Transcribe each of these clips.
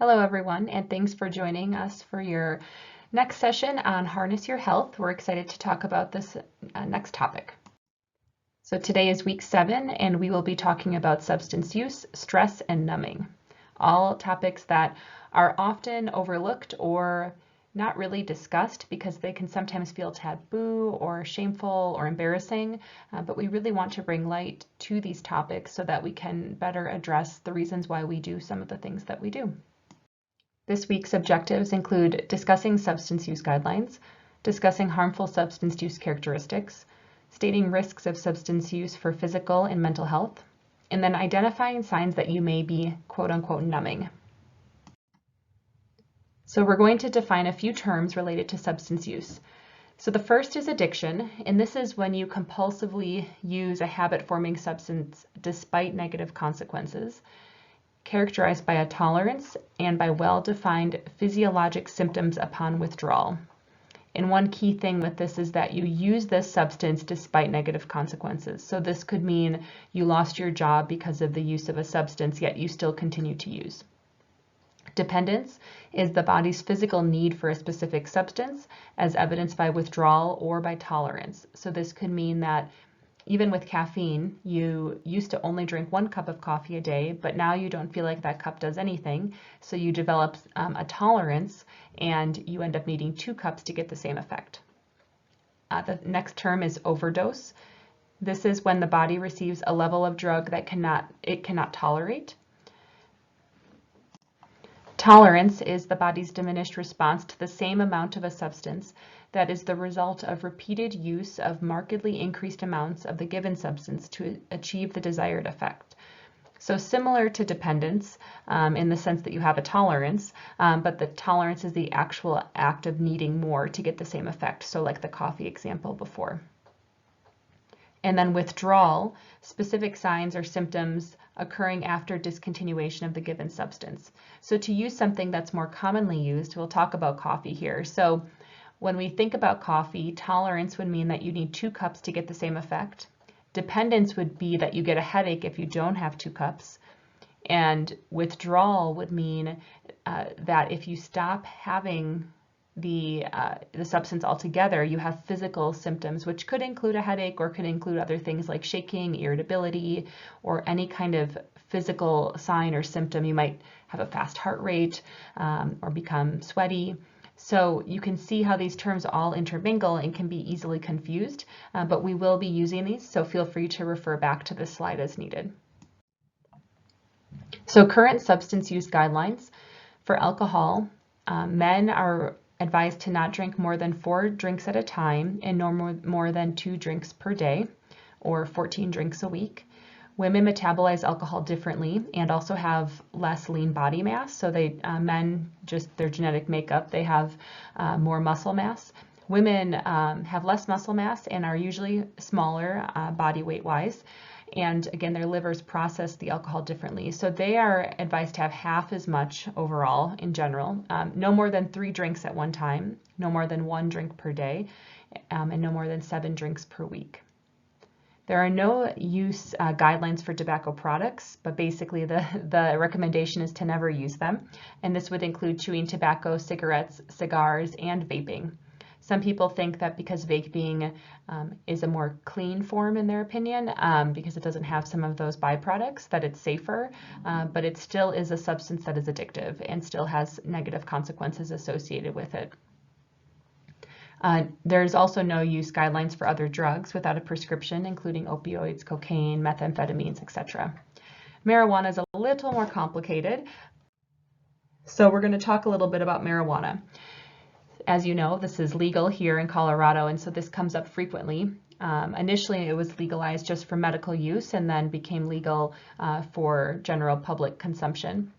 Hello everyone, and thanks for joining us for your next session on Harness Your Health. We're excited to talk about this next topic. So today is week 7, and we will be talking about substance use, stress, and numbing. All topics that are often overlooked or not really discussed because they can sometimes feel taboo or shameful or embarrassing, but we really want to bring light to these topics so that we can better address the reasons why we do some of the things that we do. This week's objectives include discussing substance use guidelines, discussing harmful substance use characteristics, stating risks of substance use for physical and mental health, and then identifying signs that you may be quote-unquote numbing. So we're going to define a few terms related to substance use. So the first is addiction, and this is when you compulsively use a habit-forming substance despite negative consequences, characterized by a tolerance and by well-defined physiologic symptoms upon withdrawal. And one key thing with this is that you use this substance despite negative consequences. So this could mean you lost your job because of the use of a substance, yet you still continue to use. Dependence is the body's physical need for a specific substance as evidenced by withdrawal or by tolerance. So this could mean that even with caffeine, you used to only drink 1 cup of coffee a day, but now you don't feel like that cup does anything. So you develop a tolerance and you end up needing 2 cups to get the same effect. The next term is overdose. This is when the body receives a level of drug that it cannot tolerate. Tolerance is the body's diminished response to the same amount of a substance that is the result of repeated use of markedly increased amounts of the given substance to achieve the desired effect. So similar to dependence in the sense that you have a tolerance, but the tolerance is the actual act of needing more to get the same effect. So like the coffee example before. And then withdrawal, specific signs or symptoms occurring after discontinuation of the given substance. So to use something that's more commonly used, we'll talk about coffee here. So when we think about coffee, tolerance would mean that you need 2 cups to get the same effect. Dependence would be that you get a headache if you don't have 2 cups. And withdrawal would mean that if you stop having the substance altogether, you have physical symptoms, which could include a headache or could include other things like shaking, irritability, or any kind of physical sign or symptom. You might have a fast heart rate or become sweaty. So you can see how these terms all intermingle and can be easily confused, but we will be using these, so feel free to refer back to this slide as needed. So current substance use guidelines for alcohol, men are advised to not drink more than 4 drinks at a time and no more than 2 drinks per day, or 14 drinks a week. Women metabolize alcohol differently and also have less lean body mass. So men, just their genetic makeup, they have more muscle mass. Women have less muscle mass and are usually smaller body weight wise. And again, their livers process the alcohol differently. So they are advised to have half as much overall in general, no more than 3 drinks at one time, no more than 1 drink per day, and no more than 7 drinks per week. There are no use guidelines for tobacco products, but basically the recommendation is to never use them. And this would include chewing tobacco, cigarettes, cigars, and vaping. Some people think that because vaping is a more clean form in their opinion, because it doesn't have some of those byproducts, that it's safer, but it still is a substance that is addictive and still has negative consequences associated with it. There's also no use guidelines for other drugs without a prescription, including opioids, cocaine, methamphetamines, etc. Marijuana is a little more complicated. So we're going to talk a little bit about marijuana. As you know, this is legal here in Colorado, and so this comes up frequently. Initially, it was legalized just for medical use and then became legal for general public consumption.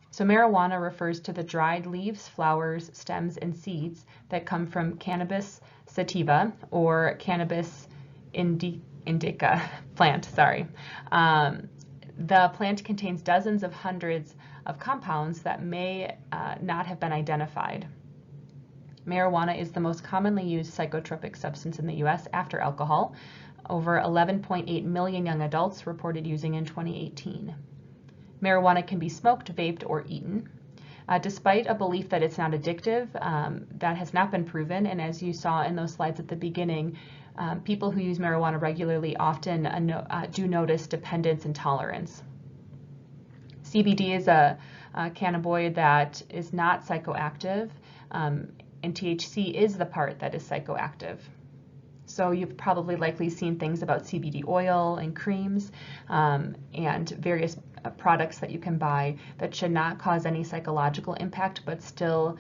So marijuana refers to the dried leaves, flowers, stems, and seeds that come from Cannabis sativa or Cannabis indica plant. The plant contains dozens of hundreds of compounds that may not have been identified. Marijuana is the most commonly used psychotropic substance in the U.S. after alcohol. Over 11.8 million young adults reported using in 2018. Marijuana can be smoked, vaped, or eaten. Despite a belief that it's not addictive, that has not been proven, and as you saw in those slides at the beginning, people who use marijuana regularly often do notice dependence and tolerance. CBD is a cannabinoid that is not psychoactive, and THC is the part that is psychoactive. So you've probably likely seen things about CBD oil and creams and various products that you can buy that should not cause any psychological impact, but still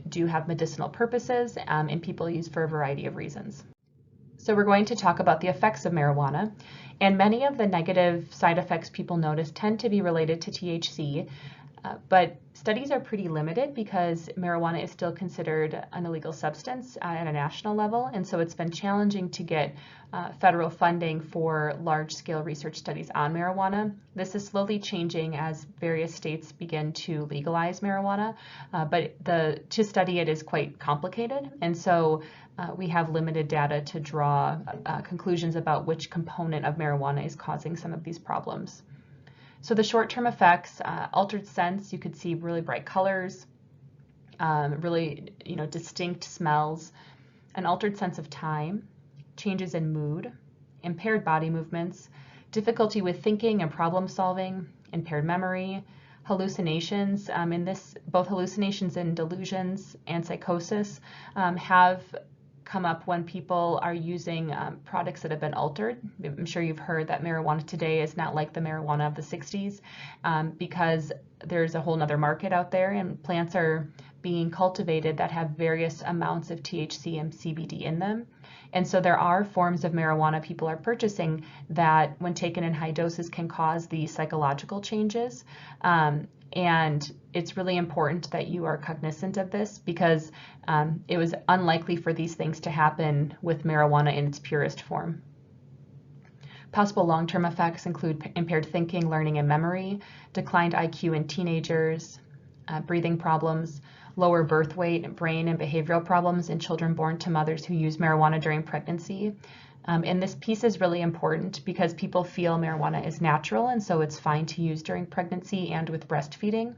do have medicinal purposes, and people use for a variety of reasons. So we're going to talk about the effects of marijuana, and many of the negative side effects people notice tend to be related to THC, but studies are pretty limited because marijuana is still considered an illegal substance at a national level, and so it's been challenging to get federal funding for large-scale research studies on marijuana. This is slowly changing as various states begin to legalize marijuana, but to study it is quite complicated, and so we have limited data to draw conclusions about which component of marijuana is causing some of these problems. So the short-term effects, altered sense, you could see really bright colors, really distinct smells, an altered sense of time, changes in mood, impaired body movements, difficulty with thinking and problem solving, impaired memory, hallucinations. Both hallucinations and delusions and psychosis have come up when people are using products that have been altered. I'm sure you've heard that marijuana today is not like the marijuana of the 60s because there's a whole nother market out there, and plants are being cultivated that have various amounts of THC and CBD in them. And so there are forms of marijuana people are purchasing that, when taken in high doses, can cause the psychological changes. And it's really important that you are cognizant of this because it was unlikely for these things to happen with marijuana in its purest form. Possible long-term effects include impaired thinking, learning, and memory, declined IQ in teenagers, breathing problems, lower birth weight, brain and behavioral problems in children born to mothers who use marijuana during pregnancy. And this piece is really important because people feel marijuana is natural, and so it's fine to use during pregnancy and with breastfeeding.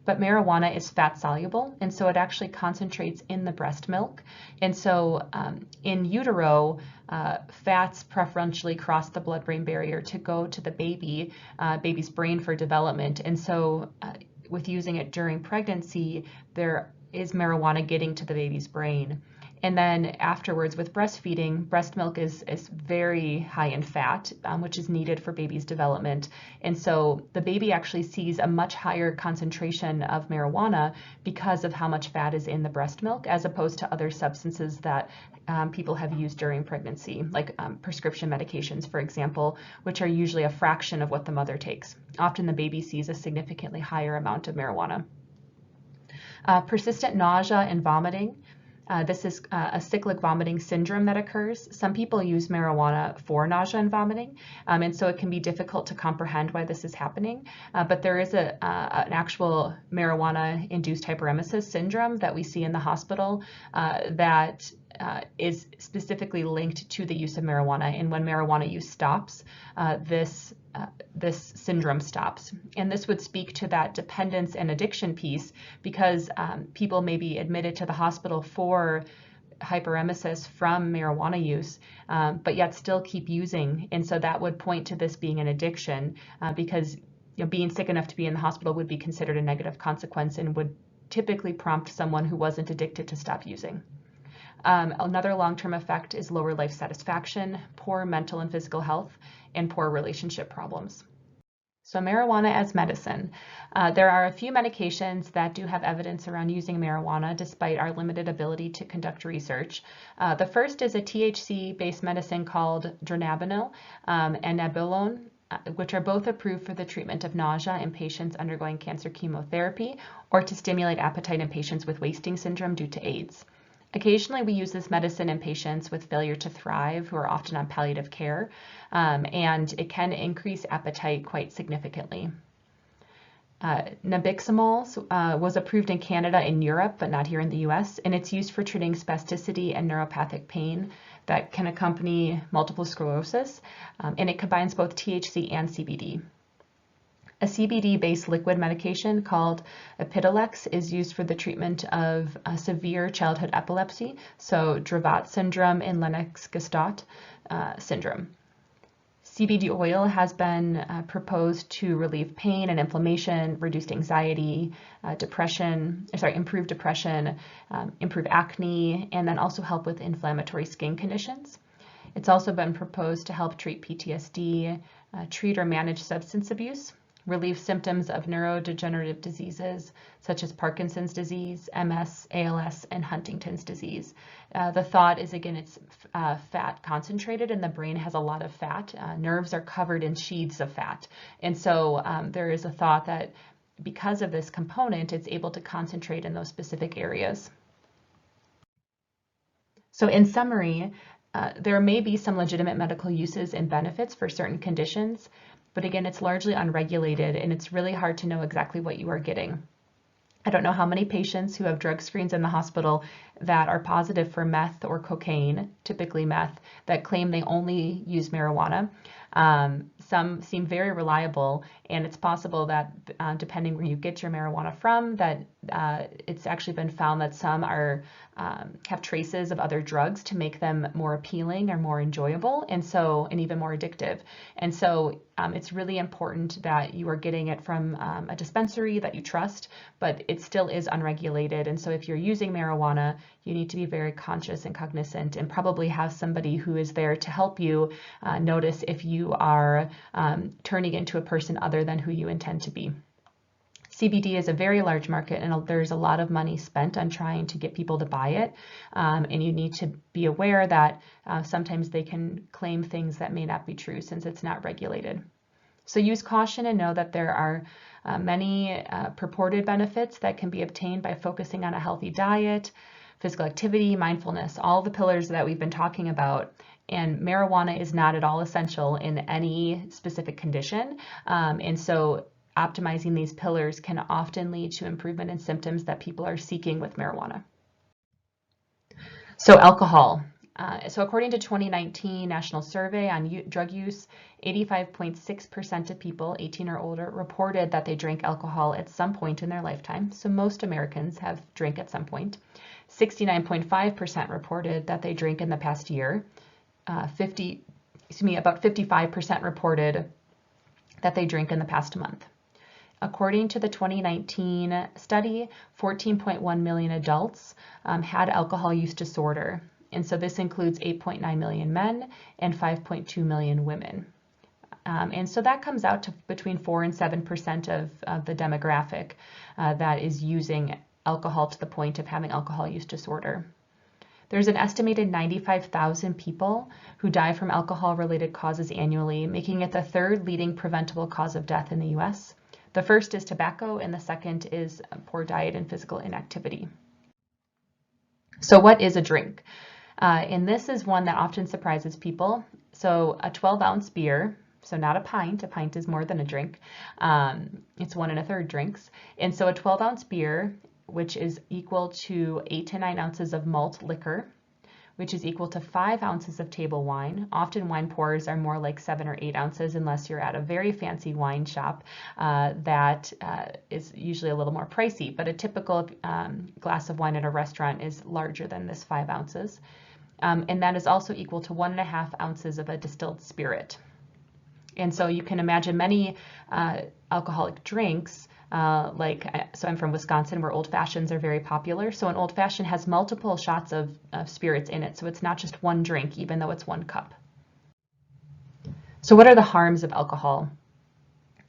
But marijuana is fat soluble, and so it actually concentrates in the breast milk. And so in utero, fats preferentially cross the blood-brain barrier to go to the baby's brain for development. And so with using it during pregnancy, there is marijuana getting to the baby's brain. And then afterwards with breastfeeding, breast milk is very high in fat, which is needed for baby's development. And so the baby actually sees a much higher concentration of marijuana because of how much fat is in the breast milk, as opposed to other substances that people have used during pregnancy, like prescription medications, for example, which are usually a fraction of what the mother takes. Often the baby sees a significantly higher amount of marijuana. Persistent nausea and vomiting. This is a cyclic vomiting syndrome that occurs. Some people use marijuana for nausea and vomiting, and so it can be difficult to comprehend why this is happening. But there is an actual marijuana-induced hyperemesis syndrome that we see in the hospital that is specifically linked to the use of marijuana. And when marijuana use stops, this syndrome stops. And this would speak to that dependence and addiction piece because people may be admitted to the hospital for hyperemesis from marijuana use, but yet still keep using. And so that would point to this being an addiction because being sick enough to be in the hospital would be considered a negative consequence and would typically prompt someone who wasn't addicted to stop using. Another long-term effect is lower life satisfaction, poor mental and physical health, and poor relationship problems. So marijuana as medicine. There are a few medications that do have evidence around using marijuana despite our limited ability to conduct research. The first is a THC-based medicine called dronabinol and nabilone, which are both approved for the treatment of nausea in patients undergoing cancer chemotherapy or to stimulate appetite in patients with wasting syndrome due to AIDS. Occasionally, we use this medicine in patients with failure to thrive who are often on palliative care, and it can increase appetite quite significantly. Nabiximols was approved in Canada and Europe, but not here in the US, and it's used for treating spasticity and neuropathic pain that can accompany multiple sclerosis, and it combines both THC and CBD. A CBD-based liquid medication called Epidiolex is used for the treatment of severe childhood epilepsy, so Dravet syndrome and Lennox-Gastaut syndrome. CBD oil has been proposed to relieve pain and inflammation, reduce anxiety, improve depression, improve acne, and then also help with inflammatory skin conditions. It's also been proposed to help treat PTSD, treat or manage substance abuse, relieve symptoms of neurodegenerative diseases such as Parkinson's disease, MS, ALS, and Huntington's disease. The thought is, again, it's fat concentrated, and the brain has a lot of fat. Nerves are covered in sheaths of fat. And so there is a thought that because of this component, it's able to concentrate in those specific areas. So in summary, there may be some legitimate medical uses and benefits for certain conditions, but again, it's largely unregulated and it's really hard to know exactly what you are getting. I don't know how many patients who have drug screens in the hospital that are positive for meth or cocaine, typically meth, that claim they only use marijuana. Some seem very reliable, and it's possible that depending where you get your marijuana from, that it's actually been found that some are have traces of other drugs to make them more appealing or more enjoyable, and even more addictive. And so it's really important that you are getting it from a dispensary that you trust, but it still is unregulated. And so if you're using marijuana, you need to be very conscious and cognizant and probably have somebody who is there to help you notice if you are turning into a person other than who you intend to be. CBD is a very large market, and there's a lot of money spent on trying to get people to buy it. And you need to be aware that sometimes they can claim things that may not be true since it's not regulated. So use caution and know that there are many purported benefits that can be obtained by focusing on a healthy diet, physical activity, mindfulness, all the pillars that we've been talking about. And marijuana is not at all essential in any specific condition. And so optimizing these pillars can often lead to improvement in symptoms that people are seeking with marijuana. So alcohol. So according to 2019 National Survey on Drug Use, 85.6% of people 18 or older reported that they drank alcohol at some point in their lifetime. So most Americans have drank at some point. 69.5% reported that they drank in the past year. About 55% reported that they drank in the past month. According to the 2019 study, 14.1 million adults had alcohol use disorder. And so this includes 8.9 million men and 5.2 million women. And so that comes out to between 4 and 7% of the demographic that is using alcohol to the point of having alcohol use disorder. There's an estimated 95,000 people who die from alcohol-related causes annually, making it the third leading preventable cause of death in the U.S. The first is tobacco, and the second is poor diet and physical inactivity. So what is a drink? And this is one that often surprises people. So a 12-ounce beer, so not a pint is more than a drink. It's 1 1/3 drinks. And so a 12-ounce beer, which is equal to 8 to 9 ounces of malt liquor, which is equal to 5 ounces of table wine. Often wine pours are more like 7 or 8 ounces unless you're at a very fancy wine shop that is usually a little more pricey, but a typical glass of wine at a restaurant is larger than this 5 ounces. And that is also equal to 1 1/2 ounces of a distilled spirit. And so you can imagine many alcoholic drinks, so I'm from Wisconsin where old fashions are very popular. So an old fashioned has multiple shots of spirits in it. So it's not just one drink, even though it's 1 cup. So what are the harms of alcohol?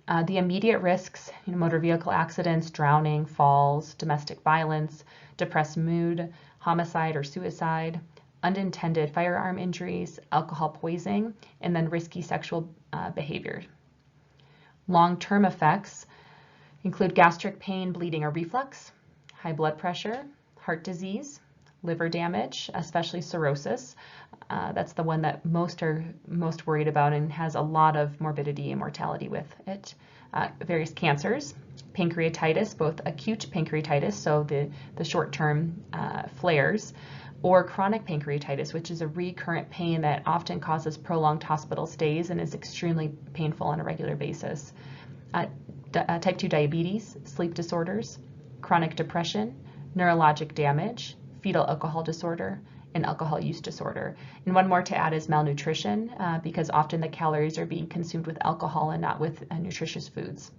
The immediate risks, motor vehicle accidents, drowning, falls, domestic violence, depressed mood, homicide or suicide, unintended firearm injuries, alcohol poisoning, and then risky sexual behavior. Long-term effects include gastric pain, bleeding or reflux, high blood pressure, heart disease, liver damage, especially cirrhosis. That's the one that most are most worried about and has a lot of morbidity and mortality with it. Various cancers, pancreatitis, both acute pancreatitis, so the short-term flares, or chronic pancreatitis, which is a recurrent pain that often causes prolonged hospital stays and is extremely painful on a regular basis. type 2 diabetes, sleep disorders, chronic depression, neurologic damage, fetal alcohol disorder, and alcohol use disorder. And one more to add is malnutrition, because often the calories are being consumed with alcohol and not with nutritious foods.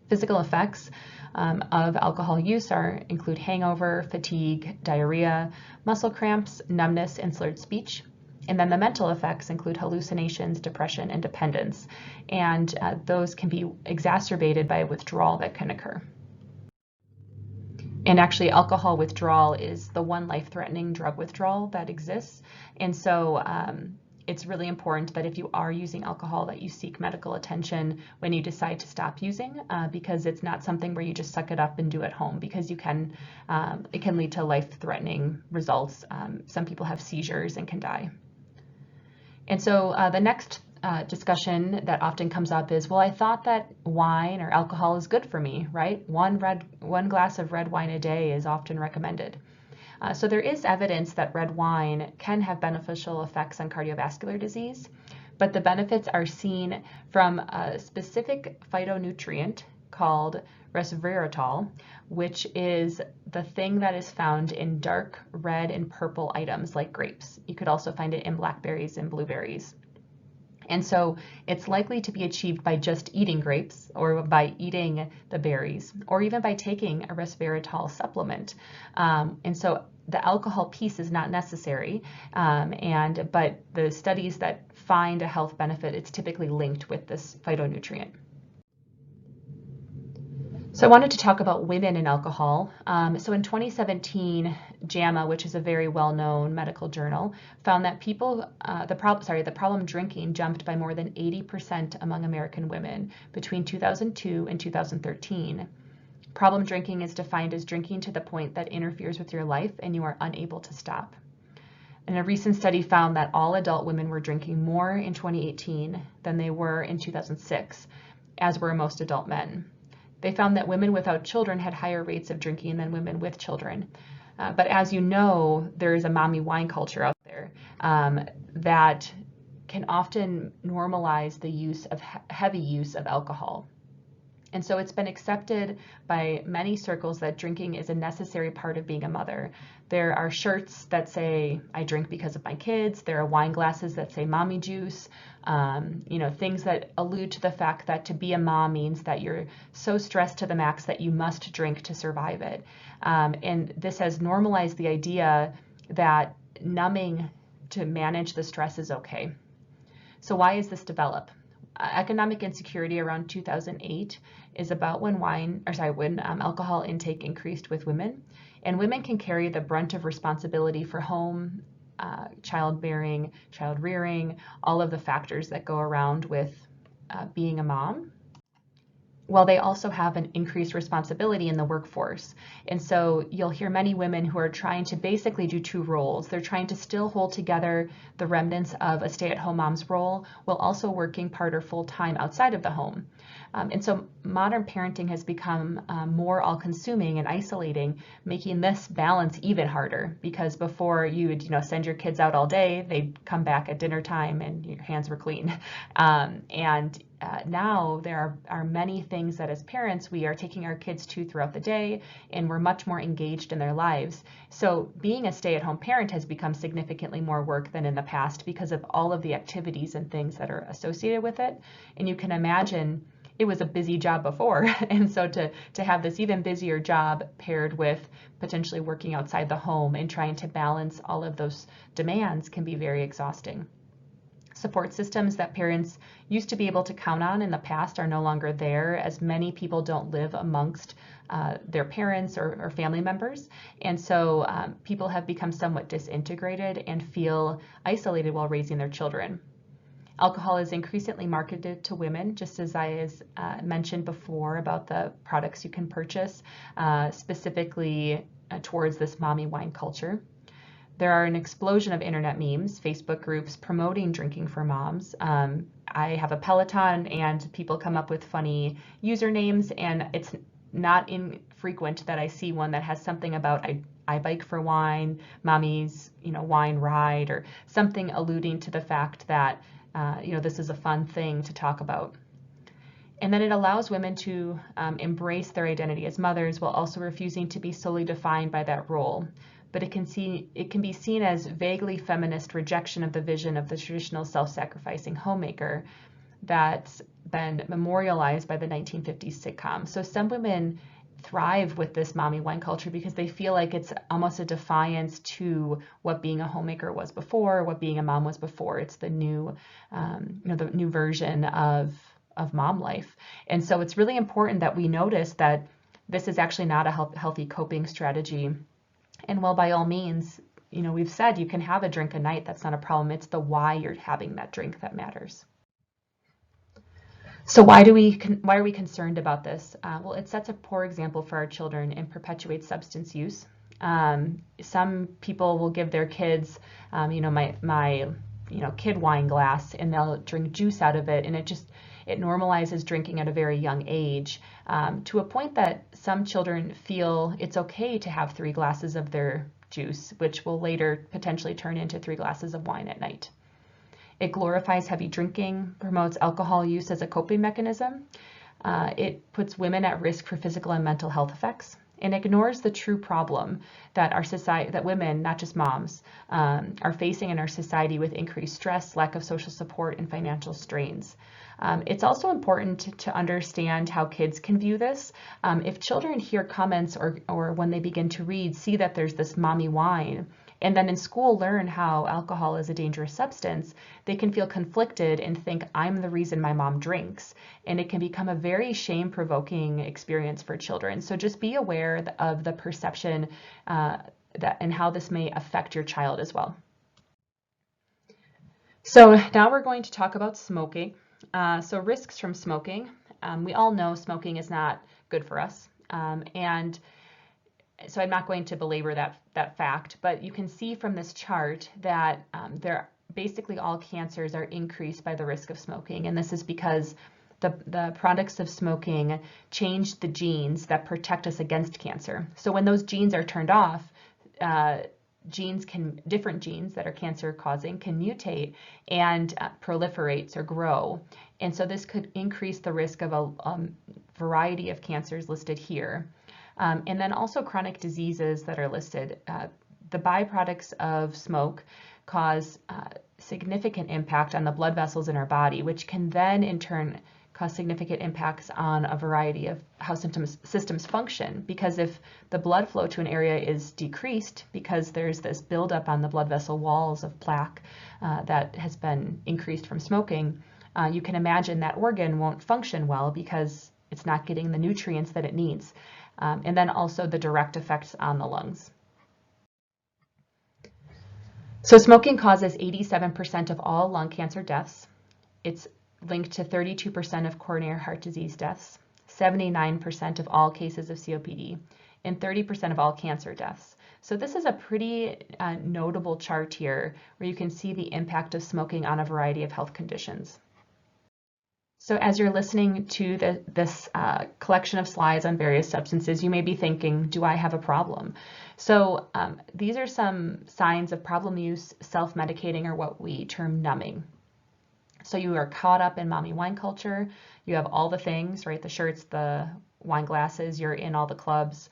Physical effects of alcohol use include hangover, fatigue, diarrhea, muscle cramps, numbness, and slurred speech. And then the mental effects include hallucinations, depression, and dependence. And those can be exacerbated by withdrawal that can occur. And actually, alcohol withdrawal is the one life-threatening drug withdrawal that exists. And so it's really important that if you are using alcohol that you seek medical attention when you decide to stop using, because it's not something where you just suck it up and do at home, because it can lead to life-threatening results. Some people have seizures and can die. And so the next discussion that often comes up is, well, I thought that wine or alcohol is good for me, right? One glass of red wine a day is often recommended. So there is evidence that red wine can have beneficial effects on cardiovascular disease, but the benefits are seen from a specific phytonutrient called resveratrol, which is the thing that is found in dark red and purple items like grapes. You could also find it in blackberries and blueberries. And so it's likely to be achieved by just eating grapes, or by eating the berries, or even by taking a resveratrol supplement. And so the alcohol piece is not necessary, but the studies that find a health benefit, it's typically linked with this phytonutrient. So I wanted to talk about women and alcohol. So in 2017, JAMA, which is a very well-known medical journal, found that the problem drinking jumped by more than 80% among American women between 2002 and 2013. Problem drinking is defined as drinking to the point that interferes with your life and you are unable to stop. And a recent study found that all adult women were drinking more in 2018 than they were in 2006, as were most adult men. They found that women without children had higher rates of drinking than women with children. But as you know, there is a mommy wine culture out there that can often normalize the use of heavy use of alcohol. And so it's been accepted by many circles that drinking is a necessary part of being a mother. There are shirts that say, I drink because of my kids. There are wine glasses that say mommy juice. Things that allude to the fact that to be a mom means that you're so stressed to the max that you must drink to survive it. And this has normalized the idea that numbing to manage the stress is okay. So why is this developed? Economic insecurity around 2008 is about when alcohol intake increased with women, and women can carry the brunt of responsibility for home, childbearing, child rearing, all of the factors that go around with being a mom. Well, they also have an increased responsibility in the workforce. And so you'll hear many women who are trying to basically do two roles. They're trying to still hold together the remnants of a stay-at-home mom's role while also working part or full-time outside of the home. And so modern parenting has become more all-consuming and isolating, making this balance even harder, because before you would send your kids out all day, they'd come back at dinner time and your hands were clean. Now there are many things that as parents we are taking our kids to throughout the day, and we're much more engaged in their lives. So being a stay-at-home parent has become significantly more work than in the past because of all of the activities and things that are associated with it. And you can imagine it was a busy job before, and so to have this even busier job paired with potentially working outside the home and trying to balance all of those demands can be very exhausting. Support systems that parents used to be able to count on in the past are no longer there, as many people don't live amongst their parents or family members. And so people have become somewhat disintegrated and feel isolated while raising their children. Alcohol is increasingly marketed to women, just as I mentioned before about the products you can purchase, specifically towards this mommy wine culture. There are an explosion of internet memes, Facebook groups promoting drinking for moms. I have a Peloton and people come up with funny usernames, and it's not infrequent that I see one that has something about I bike for wine, mommy's wine ride, or something alluding to the fact that this is a fun thing to talk about. And then it allows women to embrace their identity as mothers while also refusing to be solely defined by that role. But it can be seen as vaguely feminist rejection of the vision of the traditional self-sacrificing homemaker that's been memorialized by the 1950s sitcom. So some women thrive with this mommy wine culture because they feel like it's almost a defiance to what being a homemaker was before, what being a mom was before. It's the new, the new version of mom life. And so it's really important that we notice that this is actually not a healthy coping strategy. And while by all means, we've said you can have a drink a night, that's not a problem. It's the why you're having that drink that matters. So why are we concerned about this? Well, it sets a poor example for our children and perpetuates substance use. Some people will give their kids, my kid wine glass, and they'll drink juice out of it, and it normalizes drinking at a very young age, to a point that some children feel it's okay to have 3 glasses of their juice, which will later potentially turn into 3 glasses of wine at night. It glorifies heavy drinking, promotes alcohol use as a coping mechanism. It puts women at risk for physical and mental health effects, and ignores the true problem that our society, that women, not just moms, are facing in our society with increased stress, lack of social support, and financial strains. It's also important to understand how kids can view this. If children hear comments or when they begin to read, see that there's this mommy wine, and then in school learn how alcohol is a dangerous substance, they can feel conflicted and think, I'm the reason my mom drinks. And it can become a very shame-provoking experience for children. So just be aware of the perception and how this may affect your child as well. So now we're going to talk about smoking. So risks from smoking. We all know smoking is not good for us. And so I'm not going to belabor that fact, but you can see from this chart that basically all cancers are increased by the risk of smoking. And this is because the products of smoking change the genes that protect us against cancer. So when those genes are turned off, different genes that are cancer causing can mutate and proliferate or grow. And so this could increase the risk of a variety of cancers listed here. And then also chronic diseases that are listed. The byproducts of smoke cause significant impact on the blood vessels in our body, which can then in turn cause significant impacts on a variety of how systems function. Because if the blood flow to an area is decreased because there's this buildup on the blood vessel walls of plaque that has been increased from smoking, you can imagine that organ won't function well because it's not getting the nutrients that it needs. And then also the direct effects on the lungs. So smoking causes 87% of all lung cancer deaths. It's linked to 32% of coronary heart disease deaths, 79% of all cases of COPD, and 30% of all cancer deaths. So this is a pretty notable chart here where you can see the impact of smoking on a variety of health conditions. So as you're listening to this collection of slides on various substances, you may be thinking, do I have a problem? So these are some signs of problem use, self-medicating, or what we term numbing. So you are caught up in mommy wine culture. You have all the things, right? The shirts, the wine glasses, you're in all the clubs.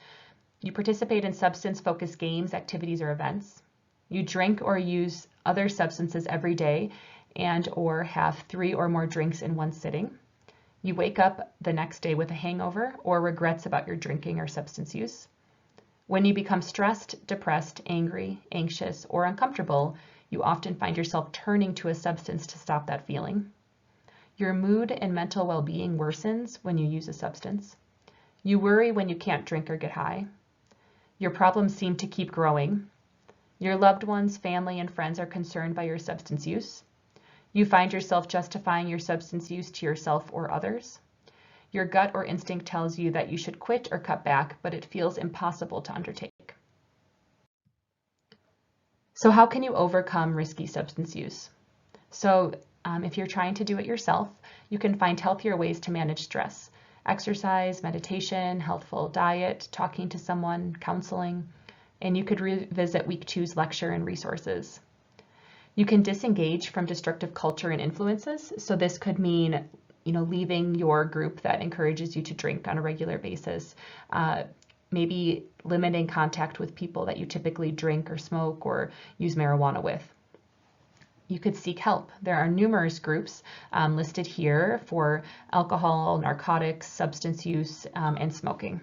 You participate in substance-focused games, activities, or events. You drink or use other substances every day and or have 3 or more drinks in one sitting. You wake up the next day with a hangover or regrets about your drinking or substance use. When you become stressed, depressed, angry, anxious, or uncomfortable, you often find yourself turning to a substance to stop that feeling. Your mood and mental well-being worsens when you use a substance. You worry when you can't drink or get high. Your problems seem to keep growing. Your loved ones, family, and friends are concerned by your substance use. You find yourself justifying your substance use to yourself or others. Your gut or instinct tells you that you should quit or cut back, but it feels impossible to undertake. So how can you overcome risky substance use? So if you're trying to do it yourself, you can find healthier ways to manage stress. Exercise, meditation, healthful diet, talking to someone, counseling, and you could revisit week 2's lecture and resources. You can disengage from destructive culture and influences. So this could mean leaving your group that encourages you to drink on a regular basis, maybe limiting contact with people that you typically drink or smoke or use marijuana with. You could seek help. There are numerous groups listed here for alcohol, narcotics, substance use, and smoking.